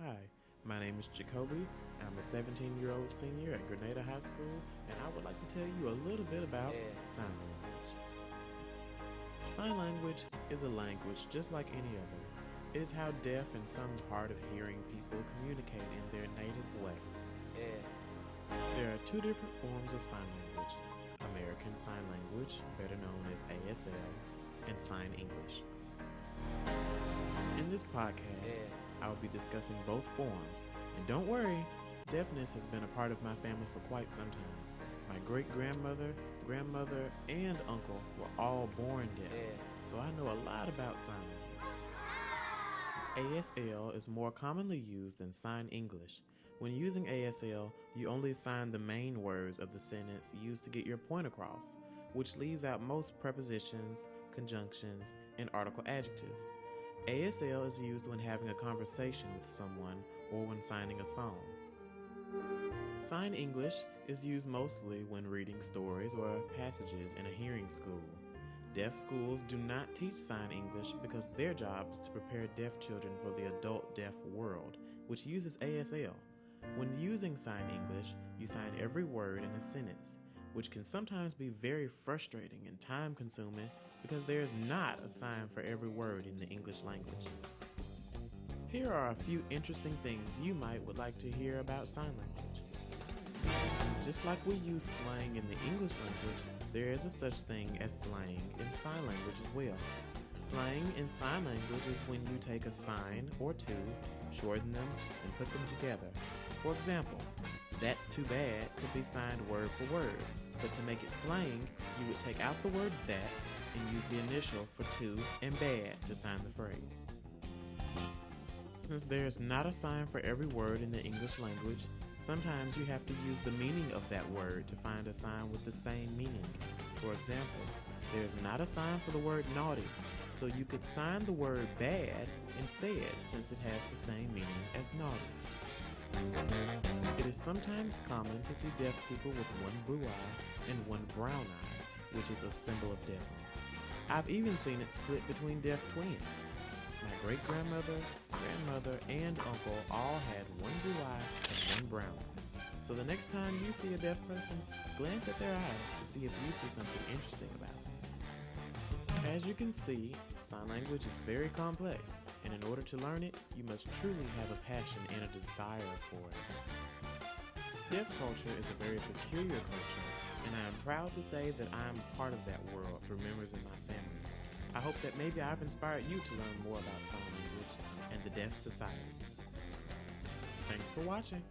Hi, my name is Jacoby. I'm a 17-year-old senior at Grenada High School, and I would like to tell you a little bit about sign language. Sign language is a language just like any other. It is how deaf and some hard of hearing people communicate in their native way. There are two different forms of sign language: American Sign Language, better known as ASL, and Sign English. In this podcast, I will be discussing both forms, and don't worry, deafness has been a part of my family for quite some time. My great-grandmother, grandmother, and uncle were all born deaf, so I know a lot about sign language. ASL is more commonly used than Sign English. When using ASL, you only sign the main words of the sentence used to get your point across, which leaves out most prepositions, conjunctions, and article adjectives. ASL is used when having a conversation with someone or when signing a song. Sign English is used mostly when reading stories or passages in a hearing school. Deaf schools do not teach Sign English because their job is to prepare deaf children for the adult deaf world, which uses ASL. When using Sign English, you sign every word in a sentence, which can sometimes be very frustrating and time-consuming because there is not a sign for every word in the English language. Here are a few interesting things you would like to hear about sign language. Just like we use slang in the English language, there is a such thing as slang in sign language as well. Slang in sign language is when you take a sign or two, shorten them, and put them together. For example, "That's too bad" could be signed word for word, but to make it slang, you would take out the word "that's" and use the initial for "too" and "bad" to sign the phrase. Since there is not a sign for every word in the English language, sometimes you have to use the meaning of that word to find a sign with the same meaning. For example, there is not a sign for the word naughty, so you could sign the word bad instead since it has the same meaning as naughty. It is sometimes common to see deaf people with one blue eye and one brown eye, which is a symbol of deafness. I've even seen it split between deaf twins. My great-grandmother, grandmother, and uncle all had one blue eye and one brown eye. So the next time you see a deaf person, glance at their eyes to see if you see something interesting about them. As you can see, sign language is very complex, and in order to learn it, you must truly have a passion and a desire for it. Deaf culture is a very peculiar culture, and I am proud to say that I am part of that world through members in my family. I hope that maybe I've inspired you to learn more about sign language and the deaf society. Thanks for watching.